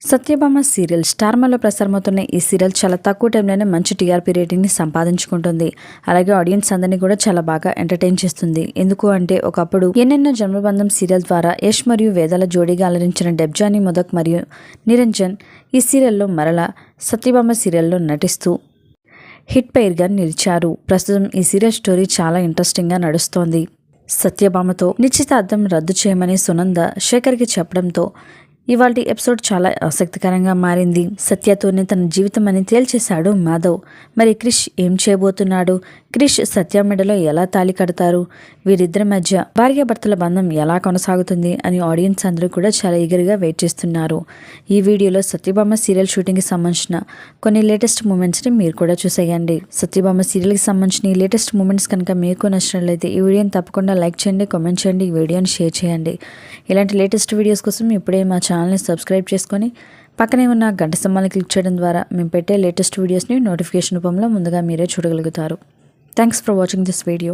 Satyabhama serial స్టార్మాలో ప్రసారమవుతున్న ఈ serial చాలా తక్కువ టైంలోనే మంచి టీఆర్పీ రేటింగ్ని సంపాదించుకుంటుంది. అలాగే ఆడియన్స్ అందరినీ కూడా చాలా బాగా ఎంటర్టైన్ చేస్తుంది. ఎందుకు అంటే ఒకప్పుడు ఎన్నెన్నో జన్మబంధం సీరియల్ ద్వారా యష్ మరియు వేదాల జోడీగా అలరించిన డెబ్జానీ మొదక్ మరియు నిరంజన్ ఈ సీరియల్లో మరలా సత్యభామ సీరియల్లో నటిస్తూ హిట్ పెయిర్గా నిలిచారు. ప్రస్తుతం ఈ సీరియల్ స్టోరీ చాలా ఇంట్రెస్టింగ్గా నడుస్తోంది. సత్యభామతో నిశ్చితార్థం రద్దు చేయమని సునంద శేఖర్కి చెప్పడంతో ఇవాల్టి ఎపిసోడ్ చాలా ఆసక్తికరంగా మారింది. సత్యతోనే తన జీవితం అని తేల్చేశాడు మాధవ్. మరి క్రిష్ ఏం చేయబోతున్నాడు? క్రిష్ సత్య మెడలో ఎలా తాళి కడతారు? వీరిద్దరి మధ్య భార్యాభర్తల బంధం ఎలా కొనసాగుతుంది అని ఆడియన్స్ అందరూ కూడా చాలా ఈగర్గా వెయిట్ చేస్తున్నారు. ఈ వీడియోలో సత్యభామ సీరియల్ షూటింగ్కి సంబంధించిన కొన్ని లేటెస్ట్ మూమెంట్స్ని మీరు కూడా చూసేయండి. సత్యభామ సీరియల్కి సంబంధించిన ఈ లేటెస్ట్ మూమెంట్స్ కనుక మీకు నచ్చినట్లయితే ఈ వీడియోని తప్పకుండా లైక్ చేయండి, కామెంట్ చేయండి, ఈ వీడియోని షేర్ చేయండి. ఇలాంటి లేటెస్ట్ వీడియోస్ కోసం ఇప్పుడే మా ఛానల్ని సబ్స్క్రైబ్ చేసుకొని పక్కనే ఉన్న గంట సింబల్ని క్లిక్ చేయడం ద్వారా మేము పెట్టే లేటెస్ట్ వీడియోస్ని నోటిఫికేషన్ రూపంలో ముందుగా మీరే చూడగలుగుతారు. Thanks for watching this video.